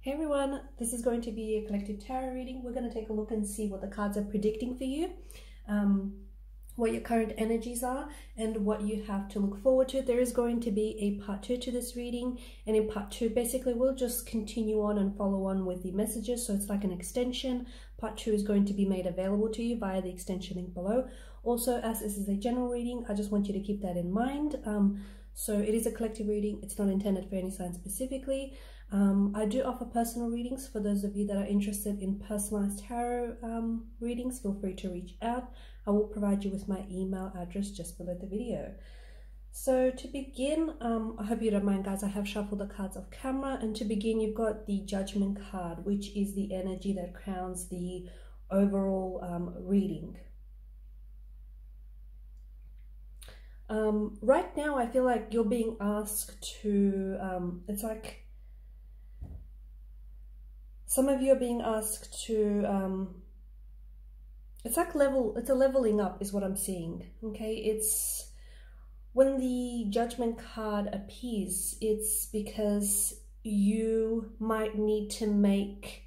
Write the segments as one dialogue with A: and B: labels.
A: Hey everyone, this is going to be a collective tarot reading. We're going to take a look and see what the cards are predicting for you, what your current energies are, and what you have to look forward to. There is going to be a part 2 to this reading, and in part 2, basically, we'll just continue on and follow on with the messages, so it's like an extension. Part 2 is going to be made available to you via the extension link below. Also, as this is a general reading, I just want you to keep that in mind. So it is a collective reading. It's not intended for any sign specifically. I do offer personal readings. For those of you that are interested in personalized tarot readings, feel free to reach out. I will provide you with my email address just below the video. So to begin, I hope you don't mind, guys, I have shuffled the cards off camera, and to begin, you've got the Judgment card, which is the energy that crowns the overall reading. Right now, I feel like you're being asked to, it's like some of you are being asked to, it's like it's a leveling up is what I'm seeing, okay? It's when the Judgment card appears, it's because you might need to make,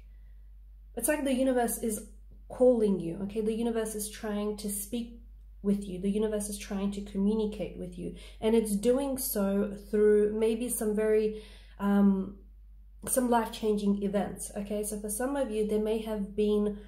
A: it's like the universe is calling you, okay? The universe is trying to speak with you. The universe is trying to communicate with you, and it's doing so through maybe some very some life-changing events. Okay, so for some of you, there may have been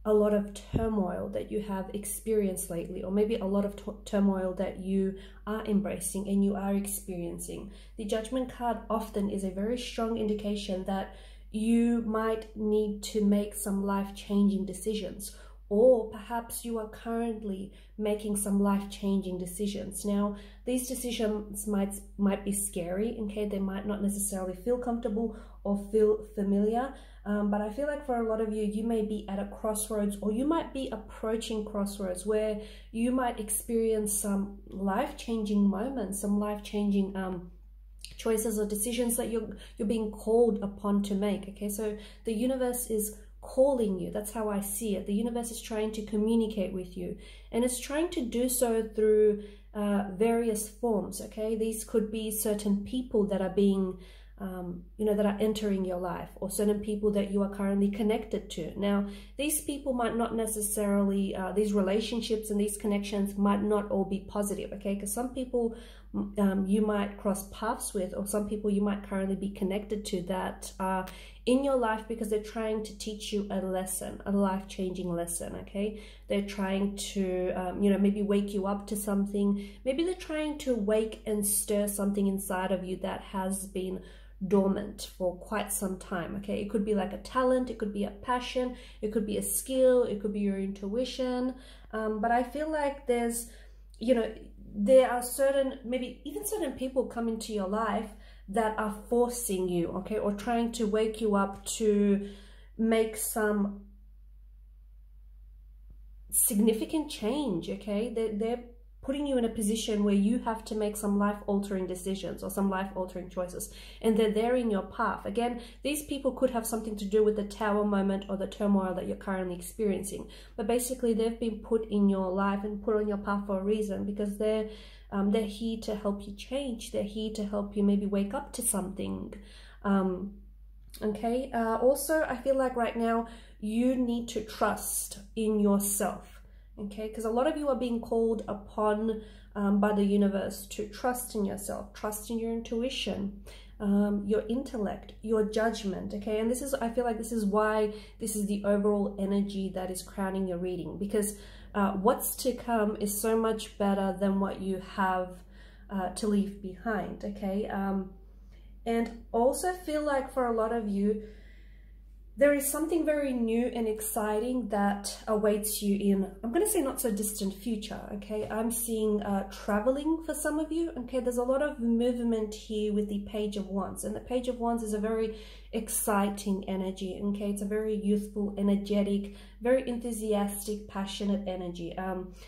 A: a lot of turmoil that you have experienced lately, or maybe a lot of turmoil that you are embracing and you are experiencing. The Judgment card often is a very strong indication that you might need to make some life-changing decisions, or perhaps you are currently making some life-changing decisions. Now, these decisions might be scary, okay? They might not necessarily feel comfortable or feel familiar, but I feel like for a lot of you, you may be at a crossroads, or you might be approaching crossroads where you might experience some life-changing moments, some life-changing choices or decisions that you're being called upon to make, okay? So the universe is calling you. That's how I see it. The universe is trying to communicate with you, and it's trying to do so through various forms, okay? These could be certain people that are being that are entering your life, or certain people that you are currently connected to. Now, these people might not necessarily, these relationships and these connections might not all be positive, okay? Because some people you might cross paths with, or some people you might currently be connected to that are in your life because they're trying to teach you a lesson, a life-changing lesson, okay? They're trying to, maybe wake you up to something. Maybe they're trying to wake and stir something inside of you that has been dormant for quite some time, okay? It could be like a talent, it could be a passion, it could be a skill, it could be your intuition, but I feel like there's, there are maybe even certain people come into your life that are forcing you, okay, or trying to wake you up to make some significant change, okay? They're putting you in a position where you have to make some life-altering decisions or some life-altering choices, and they're there in your path. Again, these people could have something to do with the tower moment or the turmoil that you're currently experiencing, but basically they've been put in your life and put on your path for a reason, because they're here to help you change. They're here to help you maybe wake up to something. Okay, also I feel like right now you need to trust in yourself. Okay, because a lot of you are being called upon by the universe to trust in yourself, trust in your intuition, your intellect, your judgment, okay? And this is, I feel like this is why this is the overall energy that is crowning your reading, because what's to come is so much better than what you have to leave behind, okay? And also feel like for a lot of you, there is something very new and exciting that awaits you in, I'm going to say not so distant future, okay? I'm seeing traveling for some of you, okay? There's a lot of movement here with the Page of Wands, and the Page of Wands is a very exciting energy, okay? It's a very youthful, energetic, very enthusiastic, passionate energy.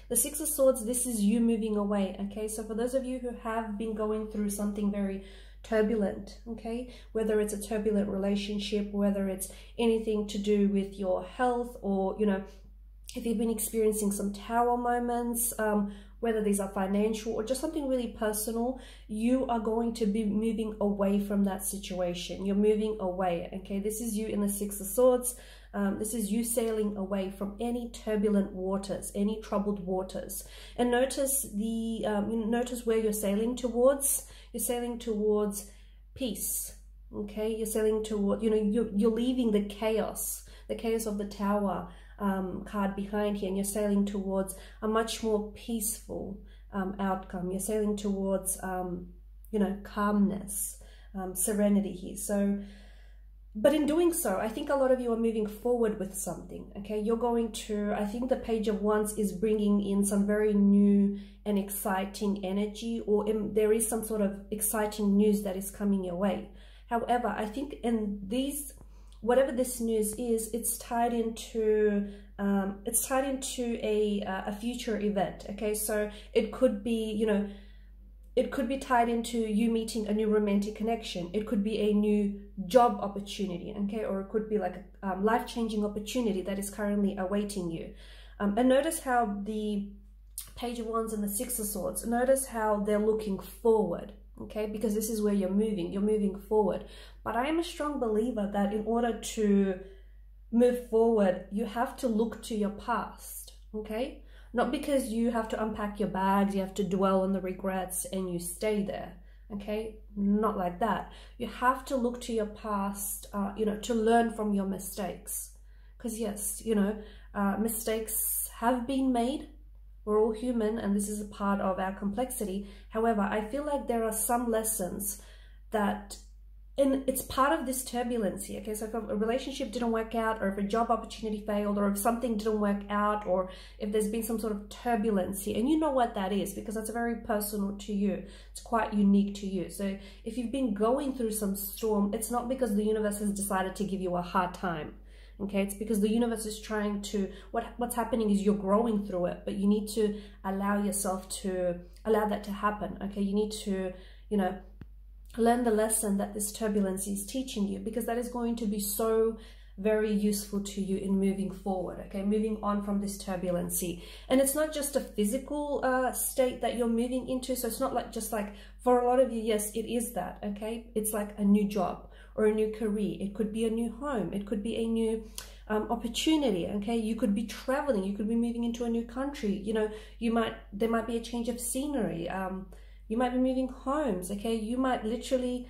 A: The Six of Swords, this is you moving away, okay? So for those of you who have been going through something very turbulent, okay, whether it's a turbulent relationship, whether it's anything to do with your health, or if you've been experiencing some tower moments, whether these are financial or just something really personal, you are going to be moving away from that situation. You're moving away, okay? This is you in the Six of Swords. This is you sailing away from any turbulent waters, any troubled waters. And notice notice where you're sailing towards. You're sailing towards peace, okay? You're sailing toward, you're leaving the chaos of the Tower card behind here, and you're sailing towards a much more peaceful outcome. You're sailing towards, calmness, serenity here. So, but in doing so, I think a lot of you are moving forward with something, okay? You're going to, I think the Page of Wands is bringing in some very new and exciting energy, or there is some sort of exciting news that is coming your way. However, I think in these, whatever this news is, it's tied into a future event, okay? So it could be, it could be tied into you meeting a new romantic connection. It could be a new job opportunity, okay? Or it could be like a life-changing opportunity that is currently awaiting you. And notice how the Page of Wands and the Six of Swords, notice how they're looking forward, okay? Because this is where you're moving forward. But I am a strong believer that in order to move forward, you have to look to your past, okay? Not because you have to unpack your bags, you have to dwell on the regrets and you stay there, okay? Not like that. You have to look to your past, to learn from your mistakes. Because yes, mistakes have been made. We're all human and this is a part of our complexity. However, I feel like there are some lessons that, and it's part of this turbulence here, okay? So if a relationship didn't work out, or if a job opportunity failed, or if something didn't work out, or if there's been some sort of turbulence here, and you know what that is because that's very personal to you. It's quite unique to you. So if you've been going through some storm, it's not because the universe has decided to give you a hard time, okay? It's because the universe is trying to, what's happening is you're growing through it, but you need to allow yourself to, allow that to happen, okay? You need to, learn the lesson that this turbulence is teaching you, because that is going to be so very useful to you in moving forward, okay? Moving on from this turbulency. And it's not just a physical state that you're moving into. So it's not like just like, for a lot of you, yes, it is that, okay? It's like a new job or a new career. It could be a new home. It could be a new opportunity, okay? You could be traveling. You could be moving into a new country. There might be a change of scenery. You might be moving homes, okay? You might literally,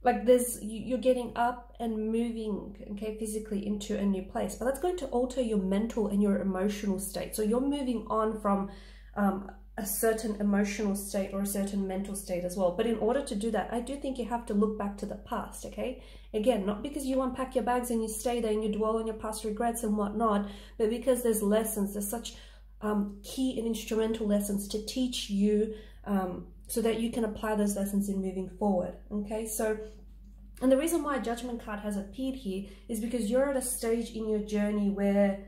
A: like you're getting up and moving, okay, physically into a new place. But that's going to alter your mental and your emotional state. So you're moving on from a certain emotional state or a certain mental state as well. But in order to do that, I do think you have to look back to the past, okay? Again, not because you unpack your bags and you stay there and you dwell on your past regrets and whatnot, but because there's lessons, there's such key and instrumental lessons to teach you so that you can apply those lessons in moving forward, okay? So, and the reason why a Judgment card has appeared here is because you're at a stage in your journey where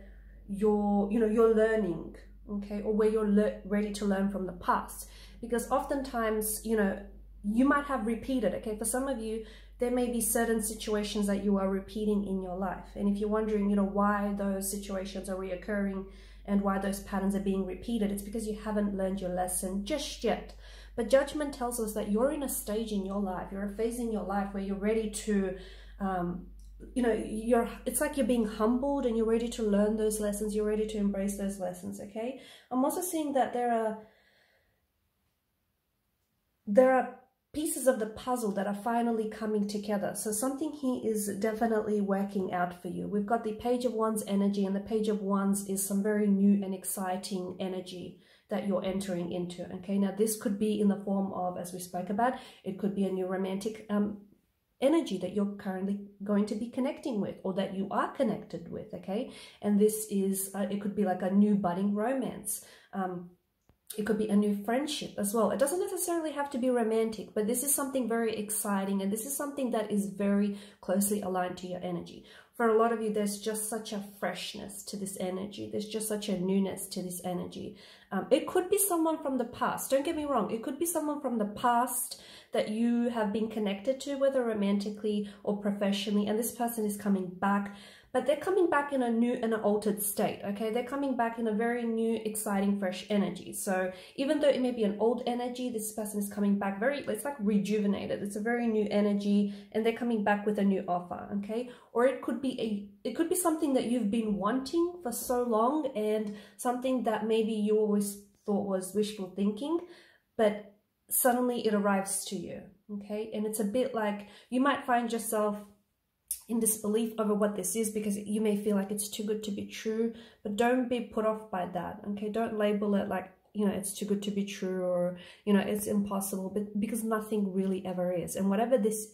A: you're learning, okay? Or where you're ready to learn from the past. Because oftentimes, you might have repeated, okay? For some of you, there may be certain situations that you are repeating in your life. And if you're wondering, why those situations are reoccurring and why those patterns are being repeated, it's because you haven't learned your lesson just yet. But Judgment tells us that you're in a stage in your life, you're a phase in your life where you're ready to, it's like you're being humbled and you're ready to learn those lessons, you're ready to embrace those lessons, okay? I'm also seeing that there are pieces of the puzzle that are finally coming together. So something here is definitely working out for you. We've got the Page of Wands energy, and the Page of Wands is some very new and exciting energy that you're entering into, okay? Now this could be in the form of, as we spoke about, it could be a new romantic energy that you're currently going to be connecting with, or that you are connected with, okay? And this is, it could be like a new budding romance. It could be a new friendship as well. It doesn't necessarily have to be romantic, but this is something very exciting, and this is something that is very closely aligned to your energy. for a lot of you, there's just such a freshness to this energy. There's just such a newness to this energy. It could be someone from the past. Don't get me wrong. It could be someone from the past that you have been connected to, whether romantically or professionally, and this person is coming back. But they're coming back in a new and an altered state, okay? They're coming back in a very new, exciting, fresh energy. So even though it may be an old energy, this person is coming back it's like rejuvenated. It's a very new energy, and they're coming back with a new offer, okay? Or it could be something that you've been wanting for so long, and something that maybe you always thought was wishful thinking, but suddenly it arrives to you, okay? And it's a bit like you might find yourself in disbelief over what this is, because you may feel like it's too good to be true, but don't be put off by that, okay? Don't label it like, you know, it's too good to be true, or, you know, it's impossible, but because nothing really ever is. And whatever this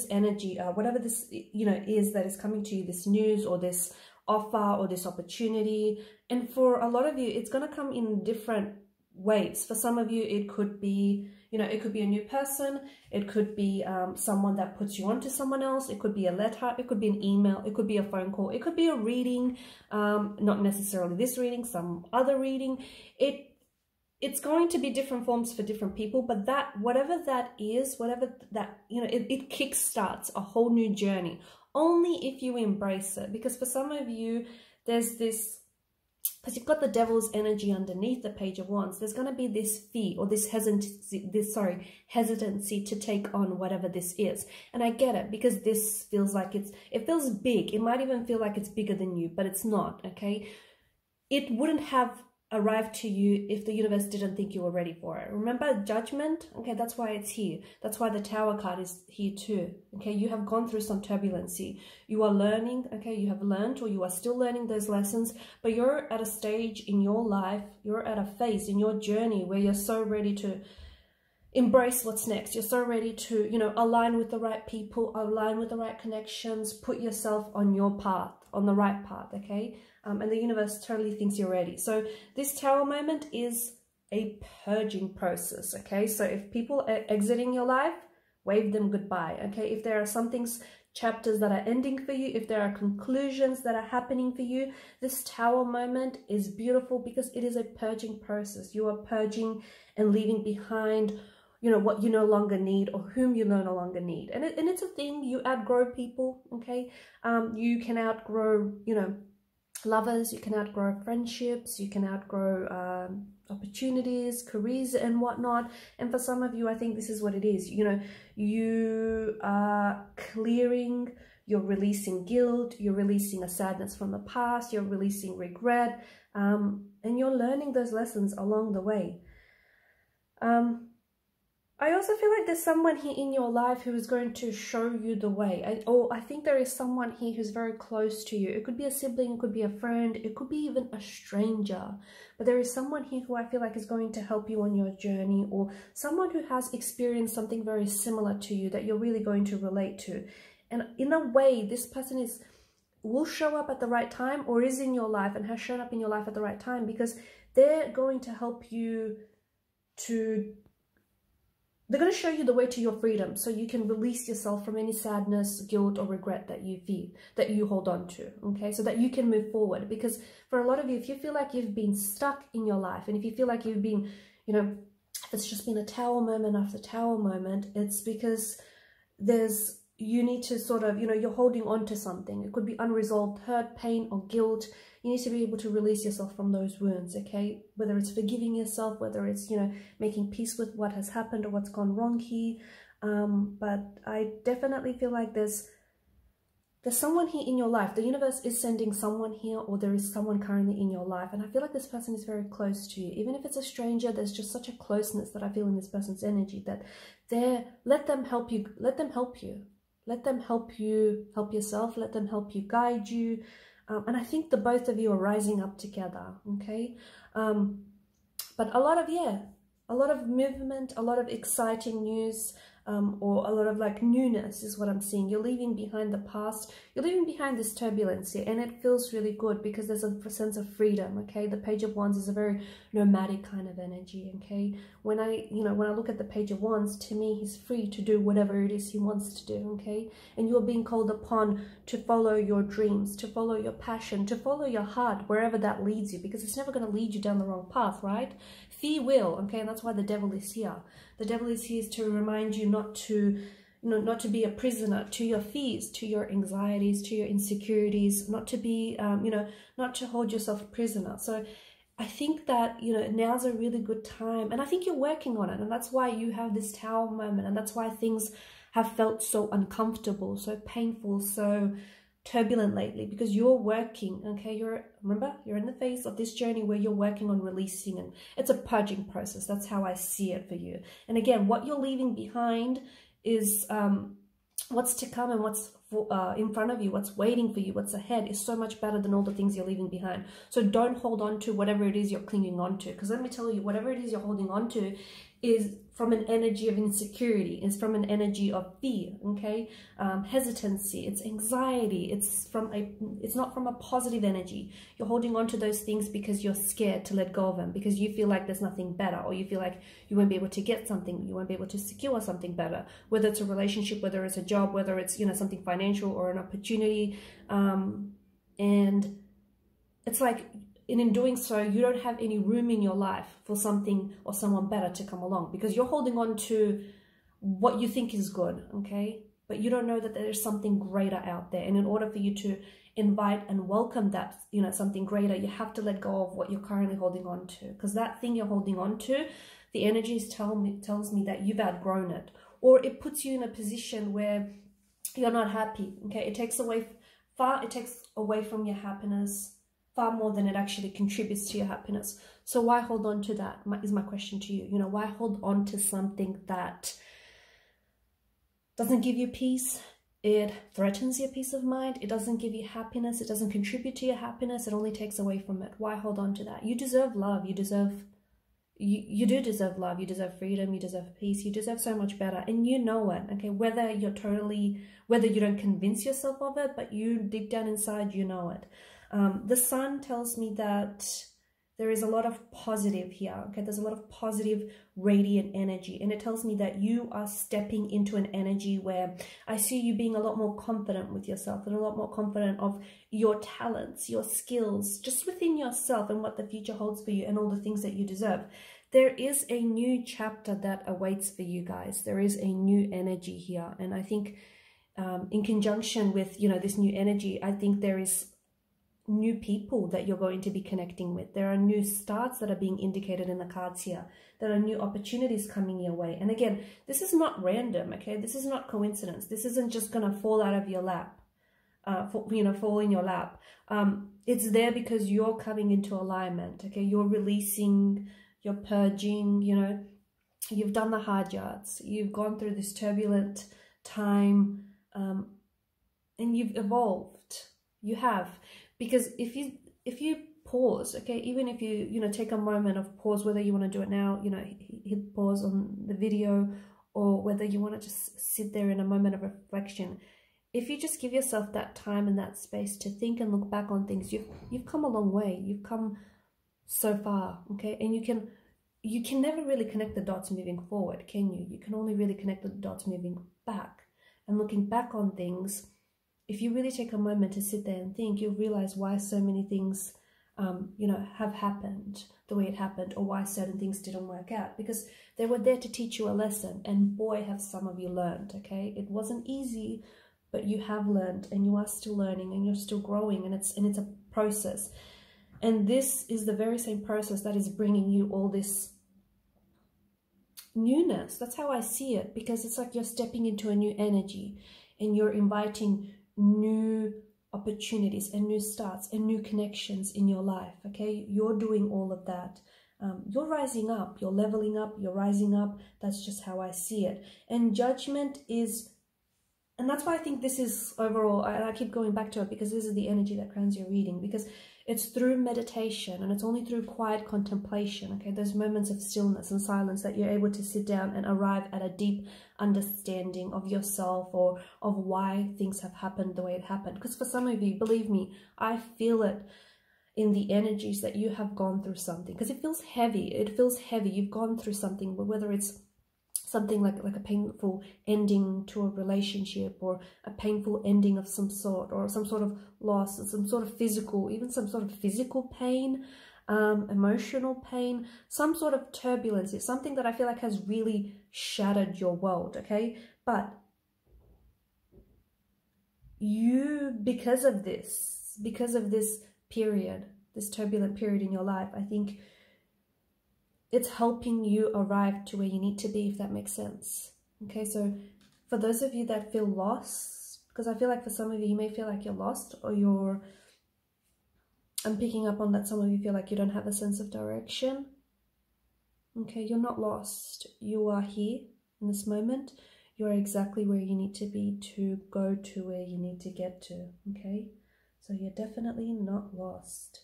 A: energy, whatever this, you know, is that is coming to you, this news or this offer or this opportunity, and for a lot of you, it's going to come in different waves. For some of you, it could be, you know, it could be a new person, it could be someone that puts you on to someone else, it could be a letter, it could be an email, it could be a phone call, it could be a reading, not necessarily this reading, some other reading. It's going to be different forms for different people, but that, whatever that is, whatever that, you know, it kickstarts a whole new journey, only if you embrace it. Because for some of you, there's this, because you've got the devil's energy underneath the Page of Wands, there's going to be this fear or this hesitancy to take on whatever this is. And I get it, because this feels like it feels big. It might even feel like it's bigger than you, but it's not, okay? It wouldn't have arrived to you if the universe didn't think you were ready for it. Remember Judgment? Okay, that's why it's here. That's why the Tower card is here too. Okay, you have gone through some turbulency. You are learning, okay, you have learned, or you are still learning those lessons, but you're at a stage in your life, you're at a phase in your journey where you're so ready to embrace what's next. You're so ready to, you know, align with the right people, align with the right connections, put yourself on your path, on the right path, okay? And the universe totally thinks you're ready. So this Tower moment is a purging process, okay? So if people are exiting your life, wave them goodbye, okay? If there are some things, chapters that are ending for you, if there are conclusions that are happening for you, this Tower moment is beautiful because it is a purging process. You are purging and leaving behind, you know, what you no longer need or whom you no longer need. And it's a thing. You outgrow people, okay? You can outgrow, you know, lovers, you can outgrow friendships, you can outgrow opportunities, careers and whatnot. And for some of you, I think this is what it is. You know, you are clearing, you're releasing guilt, you're releasing a sadness from the past, you're releasing regret, and you're learning those lessons along the way. I also feel like there's someone here in your life who is going to show you the way. I think there is someone here who's very close to you. It could be a sibling, it could be a friend, it could be even a stranger. But there is someone here who I feel like is going to help you on your journey, or someone who has experienced something very similar to you that you're really going to relate to. And in a way, this person will show up at the right time, or is in your life and has shown up in your life at the right time, because they're going to help you they're going to show you the way to your freedom, so you can release yourself from any sadness, guilt, or regret that you feel, that you hold on to, okay? So that you can move forward. Because for a lot of you, if you feel like you've been stuck in your life, and if you feel like you've been, you know, if it's just been a Tower moment after Tower moment, it's because you need to sort of, you know, you're holding on to something. It could be unresolved hurt, pain, or guilt. You need to be able to release yourself from those wounds, okay? Whether it's forgiving yourself, whether it's, you know, making peace with what has happened or what's gone wrong here. But I definitely feel like there's someone here in your life. The universe is sending someone here, or there is someone currently in your life. And I feel like this person is very close to you. Even if it's a stranger, there's just such a closeness that I feel in this person's energy, that let them help you. Let them help you. Let them help you help yourself. Let them help you guide you. And I think the both of you are rising up together, okay? But a lot of movement, a lot of exciting news. or a lot of like newness is what I'm seeing. You're leaving behind the past, you're leaving behind this turbulence here, and it feels really good because there's a sense of freedom. Okay, the Page of Wands is a very nomadic kind of energy. Okay, when I look at the Page of Wands, to me, he's free to do whatever it is he wants to do. Okay, and you're being called upon to follow your dreams, to follow your passion, to follow your heart, wherever that leads you, because it's never going to lead you down the wrong path, right? Fear will. Okay, and that's why the devil is here. The devil is here to remind you not to be a prisoner to your fears, to your anxieties, to your insecurities, not to be, not to hold yourself prisoner. So I think that, now's a really good time, and I think you're working on it, and that's why you have this Tower moment, and that's why things have felt so uncomfortable, so painful, so turbulent lately, because you're working. Okay, remember, you're in the phase of this journey where you're working on releasing, and it's a purging process. That's how I see it for you. And again, what you're leaving behind is what's to come, and what's in front of you, what's waiting for you, what's ahead is so much better than all the things you're leaving behind. So don't hold on to whatever it is you're clinging on to, because let me tell you, whatever it is you're holding on to is from an energy of insecurity, it's from an energy of fear, okay, hesitancy, it's anxiety, it's not from a positive energy. You're holding on to those things because you're scared to let go of them, because you feel like there's nothing better, or you feel like you won't be able to get something, you won't be able to secure something better, whether it's a relationship, whether it's a job, whether it's something financial or an opportunity, and it's like, and in doing so, you don't have any room in your life for something or someone better to come along, because you're holding on to what you think is good, okay? But you don't know that there's something greater out there. And in order for you to invite and welcome that, something greater, you have to let go of what you're currently holding on to, because that thing you're holding on to, the energies tells me that you've outgrown it, or it puts you in a position where you're not happy, okay? It takes away from your happiness far more than it actually contributes to your happiness. So why hold on to that, is my question to you. Why hold on to something that doesn't give you peace? It threatens your peace of mind. It doesn't give you happiness. It doesn't contribute to your happiness. It only takes away from it. Why hold on to that? You deserve love. You do deserve love. You deserve freedom. You deserve peace. You deserve so much better, and you know it, okay? Whether you don't convince yourself of it, but you deep down inside, you know it. The sun tells me that there is a lot of positive here, okay? There's a lot of positive radiant energy, and it tells me that you are stepping into an energy where I see you being a lot more confident with yourself, and a lot more confident of your talents, your skills, just within yourself, and what the future holds for you, and all the things that you deserve. There is a new chapter that awaits for you guys. There is a new energy here, and I think in conjunction with this new energy, I think there is new people that you're going to be connecting with. There are new starts that are being indicated in the cards here. There are new opportunities coming your way. And again, this is not random, okay? This is not coincidence. This isn't just going to fall out of your lap, fall in your lap. It's there because you're coming into alignment, okay? You're releasing, you're purging, you've done the hard yards. You've gone through this turbulent time, and you've evolved. You have. Because if you pause, okay, even if you take a moment of pause, whether you want to do it now, hit pause on the video, or whether you want to just sit there in a moment of reflection, if you just give yourself that time and that space to think and look back on things, you've come a long way. You've come so far, okay? And you can never really connect the dots moving forward, can you? You can only really connect the dots moving back. And looking back on things, if you really take a moment to sit there and think, you'll realize why so many things, have happened the way it happened, or why certain things didn't work out, because they were there to teach you a lesson. And boy, have some of you learned, okay? It wasn't easy, but you have learned, and you are still learning, and you're still growing, and it's a process. And this is the very same process that is bringing you all this newness. That's how I see it, because it's like you're stepping into a new energy, and you're inviting new opportunities and new starts and new connections in your life, okay? You're doing all of that. You're rising up, you're leveling up, you're rising up. That's just how I see it. And judgment is And that's why I think this is overall, I keep going back to it, because this is the energy that crowns your reading, because it's through meditation, and it's only through quiet contemplation, okay, those moments of stillness and silence, that you're able to sit down and arrive at a deep understanding of yourself, or of why things have happened the way it happened. Because for some of you, believe me, I feel it in the energies that you have gone through something, because it feels heavy. It feels heavy. You've gone through something, whether it's something like a painful ending to a relationship, or a painful ending of some sort, or some sort of loss, or some sort of physical, even some sort of physical pain, emotional pain, some sort of turbulence. It's something that I feel like has really shattered your world, okay? But you, because of this period, this turbulent period in your life, I think it's helping you arrive to where you need to be, if that makes sense. Okay, so for those of you that feel lost, because I feel like for some of you, you may feel like you're lost, or I'm picking up on that some of you feel like you don't have a sense of direction. Okay, you're not lost. You are here in this moment. You're exactly where you need to be to go to where you need to get to, okay? So you're definitely not lost.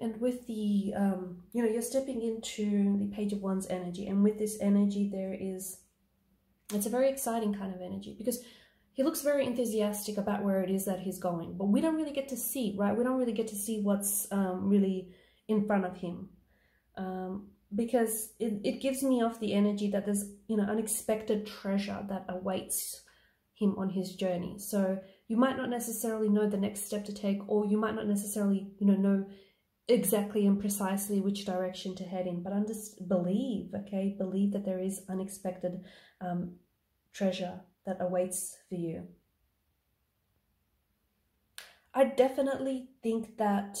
A: And with the, you know, you're stepping into the Page of Wands energy. And with this energy, it's a very exciting kind of energy, because he looks very enthusiastic about where it is that he's going. But we don't really get to see, right? We don't really get to see what's really in front of him. Because it gives me off the energy that there's, you know, unexpected treasure that awaits him on his journey. So you might not necessarily know the next step to take, or you might not necessarily, you know exactly and precisely which direction to head in, but believe, okay, believe that there is unexpected treasure that awaits for you. I definitely think that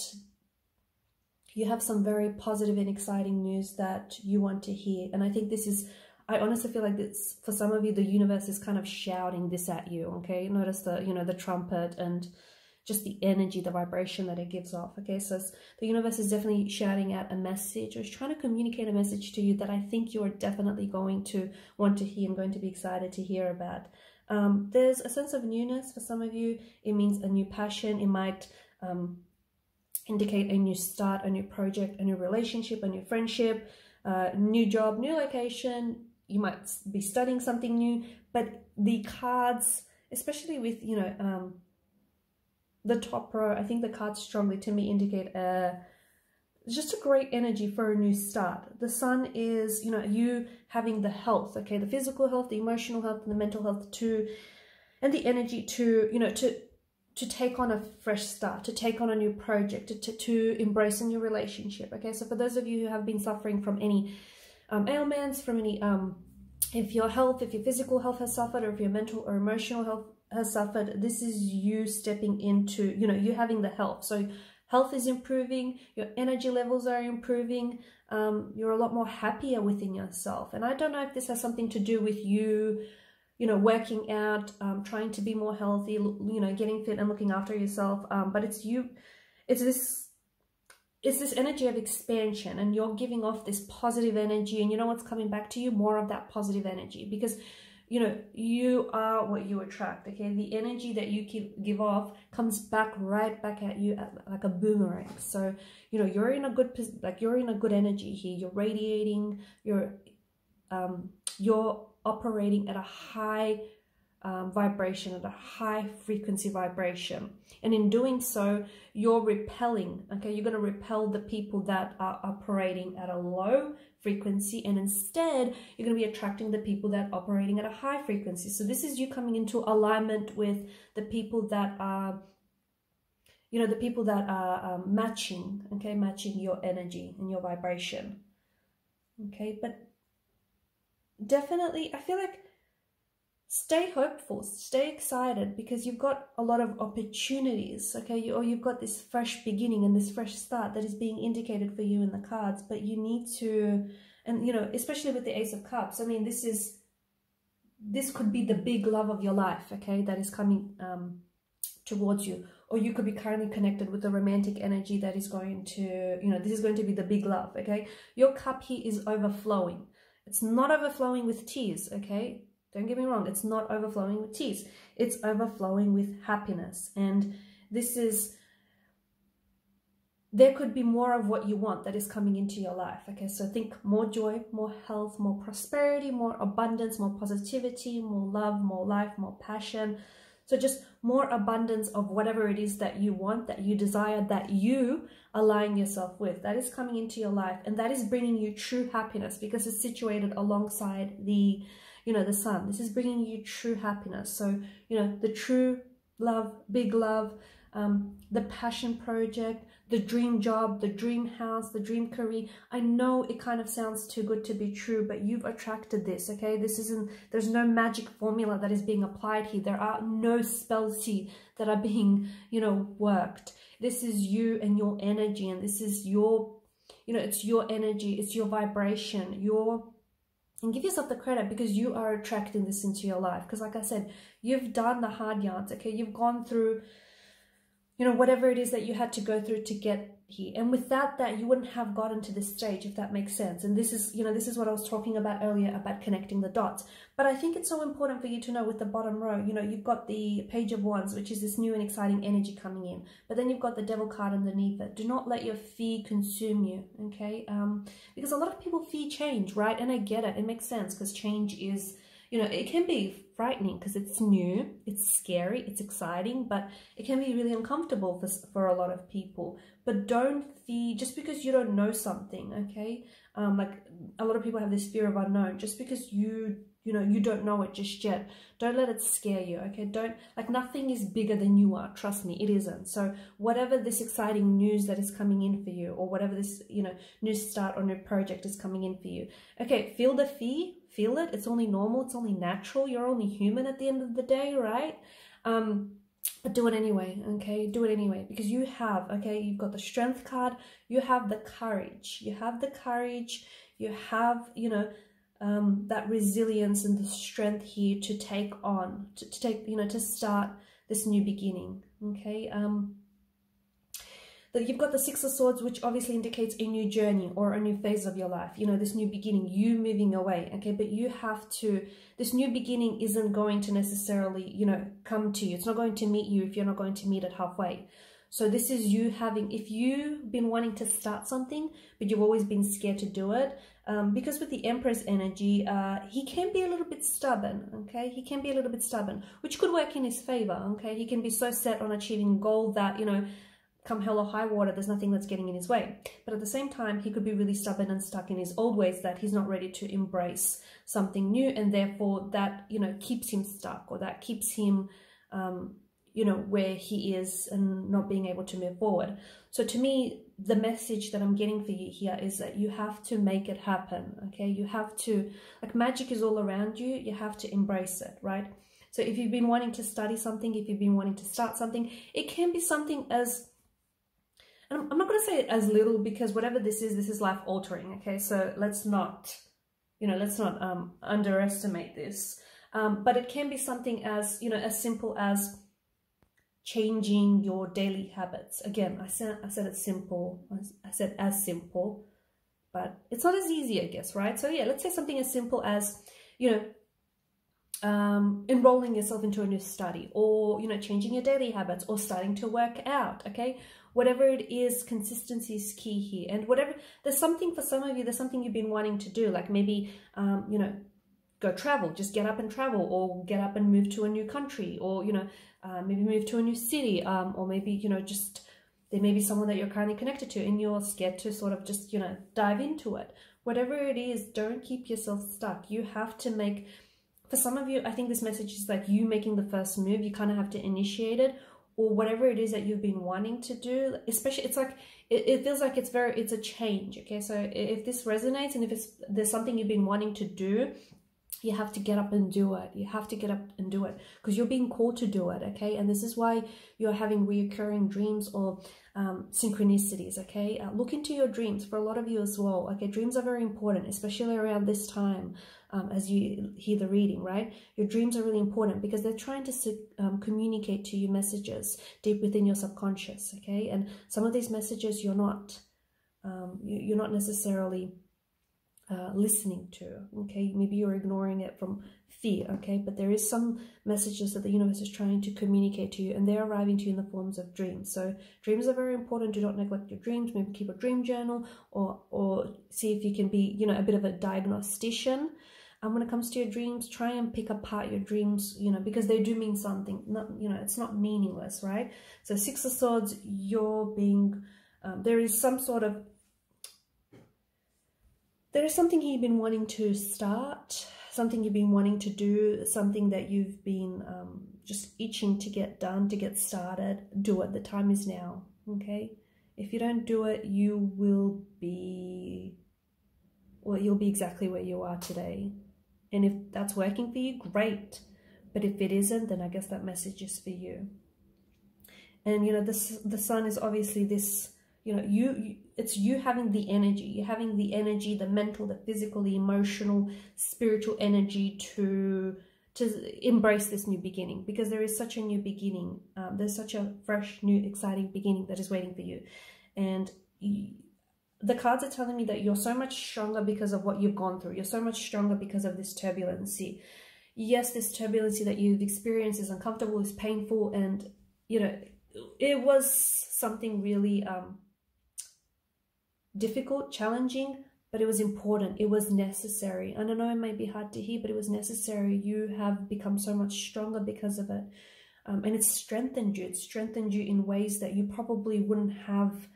A: you have some very positive and exciting news that you want to hear, and I think this is, I honestly feel like this, for some of you, the universe is kind of shouting this at you, okay? Notice the, you know, the trumpet and just the energy, the vibration that it gives off, okay? So the universe is definitely shouting out a message, or is trying to communicate a message to you that I think you're definitely going to want to hear and going to be excited to hear about. There's a sense of newness for some of you. It means a new passion. It might indicate a new start, a new project, a new relationship, a new friendship, new job, new location. You might be studying something new, but the cards, especially with, you know, the top row, I think the cards strongly to me indicate just a great energy for a new start. The sun is, you know, you having the health, okay, the physical health, the emotional health, and the mental health too, and the energy to, you know, to take on a fresh start, to take on a new project, to embrace a new relationship, okay? So for those of you who have been suffering from any ailments, from any, if your physical health has suffered, or if your mental or emotional health has suffered, this is you stepping into, you know, you having the health. So health is improving, your energy levels are improving, you're a lot more happier within yourself. And I don't know if this has something to do with you, you know, working out, trying to be more healthy, you know, getting fit and looking after yourself. But it's you, it's this energy of expansion, and you're giving off this positive energy, and you know what's coming back to you? More of that positive energy, because, you know, you are what you attract, okay? The energy that you give off comes back right back at you like a boomerang. So, you know, you're in a good, like, you're in a good energy here. You're radiating, you're operating at a high vibration, at a high frequency vibration. And in doing so, you're repelling, okay? You're going to repel the people that are operating at a low frequency, and instead you're going to be attracting the people that are operating at a high frequency. So this is you coming into alignment with the people that are, you know, the people that are matching, okay, matching your energy and your vibration, okay? But definitely, I feel like stay hopeful, stay excited, because you've got a lot of opportunities, okay? Or you've got this fresh beginning and this fresh start that is being indicated for you in the cards, but you need to, and you know, especially with the Ace of Cups, I mean, this could be the big love of your life, okay, that is coming towards you. Or you could be currently connected with a romantic energy that is going to, you know, this is going to be the big love, okay? Your cup here is overflowing. It's not overflowing with tears, okay? Don't get me wrong, it's not overflowing with tears. It's overflowing with happiness. And this is, there could be more of what you want that is coming into your life. Okay, so think more joy, more health, more prosperity, more abundance, more positivity, more love, more life, more passion. So just more abundance of whatever it is that you want, that you desire, that you align yourself with. That is coming into your life, and that is bringing you true happiness because it's situated alongside the, you know, the sun. This is bringing you true happiness. So, you know, the true love, big love, the passion project, the dream job, the dream house, the dream career. I know it kind of sounds too good to be true, but you've attracted this, okay? This isn't, there's no magic formula that is being applied here. There are no spells here that are being, you know, worked. This is you and your energy, and this is your, you know, it's your energy, it's your vibration, and give yourself the credit because you are attracting this into your life. Because like I said, you've done the hard yards, okay? You've gone through, you know, whatever it is that you had to go through to get here. And without that, you wouldn't have gotten to this stage, if that makes sense. And this is, you know, this is what I was talking about earlier about connecting the dots. But I think it's so important for you to know with the bottom row, you know, you've got the Page of Wands, which is this new and exciting energy coming in. But then you've got the Devil card underneath it. Do not let your fear consume you, okay? Because a lot of people fear change, right? And I get it. It makes sense because change is, you know, it can be frightening because it's new, it's scary, it's exciting, but it can be really uncomfortable for a lot of people. But don't fear just because you don't know something, okay? Like a lot of people have this fear of unknown. Just because you know, you don't know it just yet, don't let it scare you, okay? Don't, like, nothing is bigger than you are, trust me, it isn't. So whatever this exciting news that is coming in for you, or whatever this, you know, new start or new project is coming in for you, okay, feel the fear, feel it. It's only normal, it's only natural, you're only human at the end of the day, right? But do it anyway, okay? Do it anyway, because you have, okay, you've got the Strength card, you have the courage, you have the courage, you have, you know, that resilience and the strength here to take on, to take, you know, to start this new beginning, okay? That you've got the Six of Swords, which obviously indicates a new journey or a new phase of your life, you know, this new beginning, you moving away, okay? But you have to, this new beginning isn't going to necessarily, you know, come to you. It's not going to meet you if you're not going to meet it halfway. So this is you having, if you've been wanting to start something, but you've always been scared to do it, because with the Empress energy, he can be a little bit stubborn, okay? He can be a little bit stubborn, which could work in his favor, okay? He can be so set on achieving a goal that, you know, come hell or high water, there's nothing that's getting in his way. But at the same time, he could be really stubborn and stuck in his old ways that he's not ready to embrace something new, and therefore that, you know, keeps him stuck, or that keeps him, you know, where he is and not being able to move forward. So to me, the message that I'm getting for you here is that you have to make it happen, okay? You have to, like, magic is all around you, you have to embrace it, right? So if you've been wanting to study something, if you've been wanting to start something, it can be something as, and I'm not going to say it as little, because whatever this is life altering, okay? So let's not, you know, let's not underestimate this. But it can be something as, you know, as simple as changing your daily habits. Again, I said it's simple. I said as simple, but it's not as easy, I guess, right? So yeah, let's say something as simple as, you know, enrolling yourself into a new study, or, you know, changing your daily habits, or starting to work out, okay? Whatever it is, consistency is key here. And whatever, there's something for some of you, there's something you've been wanting to do, like maybe, you know, go travel, just get up and travel, or get up and move to a new country, or, you know, maybe move to a new city, or maybe, you know, just, there may be someone that you're currently connected to and you're scared to sort of just, you know, dive into it. Whatever it is, don't keep yourself stuck. You have to make, for some of you, I think this message is like you making the first move. You kind of have to initiate it, or whatever it is that you've been wanting to do. Especially, it's like, it feels like it's a change, okay? So if this resonates, and if there's something you've been wanting to do, you have to get up and do it. You have to get up and do it, because you're being called to do it, okay? And this is why you're having reoccurring dreams or synchronicities, okay? Look into your dreams for a lot of you as well, okay? Dreams are very important, especially around this time, as you hear the reading, right? Your dreams are really important because they're trying to communicate to you messages deep within your subconscious, okay? And some of these messages you're not necessarily listening to, okay? Maybe you're ignoring it from fear, okay? But there is some messages that the universe is trying to communicate to you, and they're arriving to you in the forms of dreams. So dreams are very important. Do not neglect your dreams. Maybe keep a dream journal, or see if you can be, you know, a bit of a diagnostician. And when it comes to your dreams, try and pick apart your dreams, you know, because they do mean something. Not, you know, it's not meaningless, right? So Six of Swords, you're being, there is some sort of, there is something you've been wanting to start, something you've been wanting to do, something that you've been just itching to get done, to get started. Do it. The time is now, okay? If you don't do it, you will be, well, you'll be exactly where you are today. And if that's working for you, great. But if it isn't, then I guess that message is for you. And, you know, the sun is obviously this, you know, it's you having the energy. You're having the energy, the mental, the physical, the emotional, spiritual energy to embrace this new beginning, because there is such a new beginning. There's such a fresh, new, exciting beginning that is waiting for you. And the cards are telling me that you're so much stronger because of what you've gone through. You're so much stronger because of this turbulency. Yes, this turbulency that you've experienced is uncomfortable, is painful, and, you know, it was something really difficult, challenging, but it was important. It was necessary. And I know it might be hard to hear, but it was necessary. You have become so much stronger because of it. And it's strengthened you. It's strengthened you in ways that you probably wouldn't have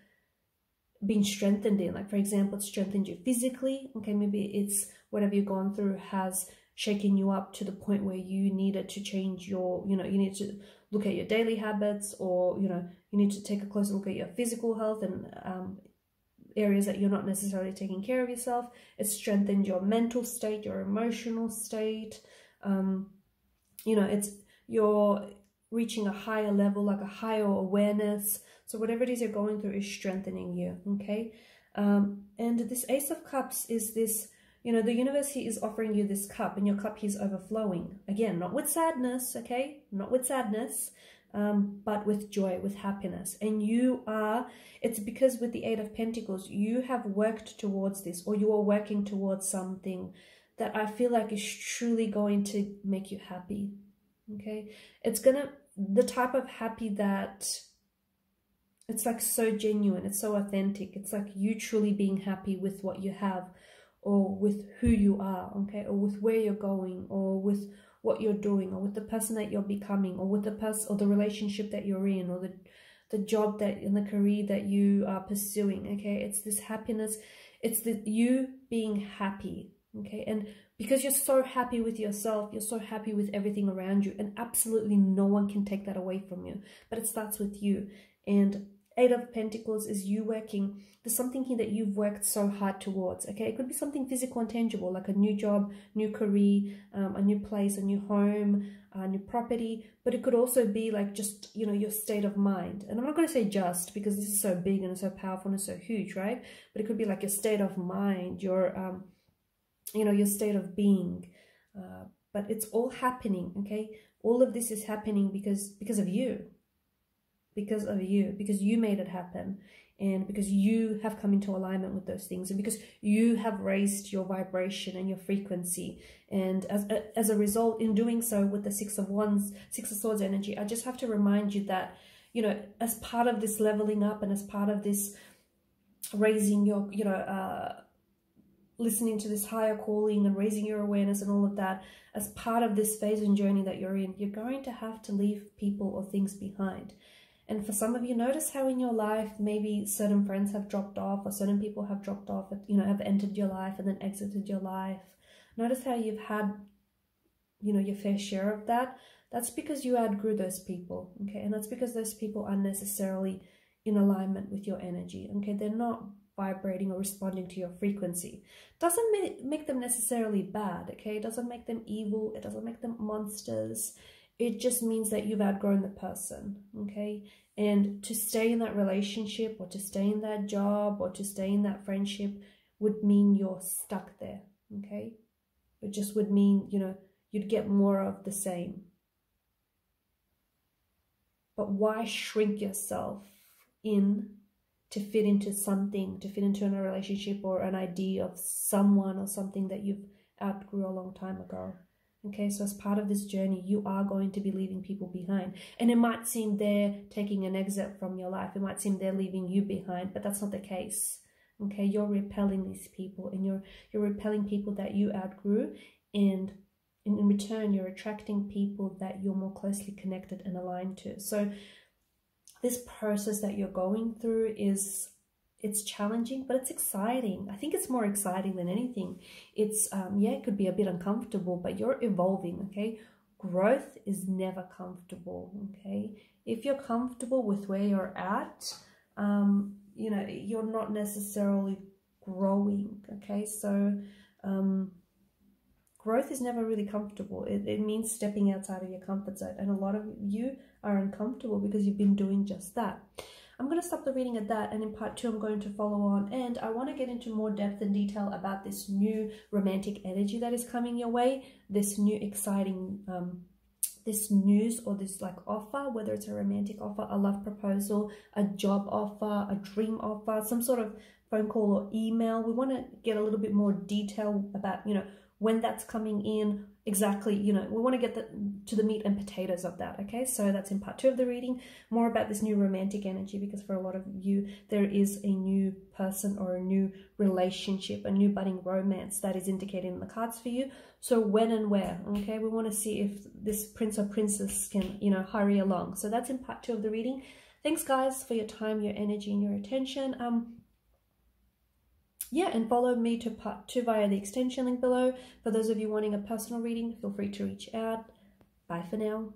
A: been strengthened in. Like, for example, it's strengthened you physically. Okay, maybe it's whatever you've gone through has shaken you up to the point where you needed to change your, you know, you need to look at your daily habits, or, you know, you need to take a closer look at your physical health and areas that you're not necessarily taking care of yourself. It's strengthened your mental state, your emotional state. You know, you're reaching a higher level, like a higher awareness. So whatever it is you're going through is strengthening you, okay? And this Ace of Cups is this, you know, the universe here is offering you this cup, and your cup here is overflowing. Again, not with sadness, okay? Not with sadness, but with joy, with happiness. And you are, it's because with the Eight of Pentacles, you have worked towards this, or you are working towards something that I feel like is truly going to make you happy, okay? It's gonna, the type of happy that it's like so genuine, it's so authentic. It's like you truly being happy with what you have, or with who you are, okay? Or with where you're going, or with what you're doing, or with the person that you're becoming, or with the person or the relationship that you're in, or the job that in the career that you are pursuing, okay? It's this happiness, it's the you being happy, okay? And because you're so happy with yourself, you're so happy with everything around you, and absolutely no one can take that away from you. But it starts with you. And Eight of Pentacles is you working. There's something here that you've worked so hard towards, okay? It could be something physical and tangible, like a new job, new career, a new place, a new home, a new property. But it could also be like just, you know, your state of mind. And I'm not going to say just, because this is so big and so powerful and so huge, right? But it could be like your state of mind, your, you know, your state of being. But it's all happening, okay? All of this is happening because of you. Because of you, because you made it happen, and because you have come into alignment with those things, and because you have raised your vibration and your frequency. And as a result, in doing so with the Six of Wands, Six of Swords energy, I just have to remind you that, you know, as part of this leveling up, and as part of this raising your, you know, listening to this higher calling and raising your awareness and all of that, as part of this phase and journey that you're in, you're going to have to leave people or things behind. And for some of you, notice how in your life, maybe certain friends have dropped off, or certain people have dropped off, you know, have entered your life and then exited your life. Notice how you've had, you know, your fair share of that. That's because you outgrew those people, okay? And that's because those people aren't necessarily in alignment with your energy, okay? They're not vibrating or responding to your frequency. Doesn't make them necessarily bad, okay? It doesn't make them evil. It doesn't make them monsters. It just means that you've outgrown the person, okay? And to stay in that relationship, or to stay in that job, or to stay in that friendship would mean you're stuck there, okay? It just would mean, you know, you'd get more of the same. But why shrink yourself in to fit into something, to fit into a relationship or an idea of someone or something that you've outgrew a long time ago. Okay, so as part of this journey, you are going to be leaving people behind. And it might seem they're taking an exit from your life. It might seem they're leaving you behind, but that's not the case. Okay, you're repelling these people, and you're repelling people that you outgrew, and in return, you're attracting people that you're more closely connected and aligned to. So this process that you're going through it's challenging, but it's exciting. I think it's more exciting than anything. It's, yeah, it could be a bit uncomfortable, but you're evolving, okay? Growth is never comfortable, okay? If you're comfortable with where you're at, you know, you're not necessarily growing, okay? So growth is never really comfortable. It means stepping outside of your comfort zone, and a lot of you are uncomfortable because you've been doing just that. I'm going to stop the reading at that, and in part 2 I'm going to follow on, and I want to get into more depth and detail about this new romantic energy that is coming your way, this new exciting this news or this like offer, whether it's a romantic offer, a love proposal, a job offer, a dream offer, some sort of phone call or email. We want to get a little bit more detail about, you know, when that's coming in, exactly, you know, we want to get to the meat and potatoes of that, okay? So that's in part 2 of the reading, more about this new romantic energy, because for a lot of you, there is a new person or a new relationship, a new budding romance that is indicated in the cards for you. So when and where, okay? We want to see if this prince or princess can, you know, hurry along. So that's in part 2 of the reading. Thanks, guys, for your time, your energy, and your attention. Yeah, and follow me to part 2 via the extension link below. For those of you wanting a personal reading, feel free to reach out. Bye for now.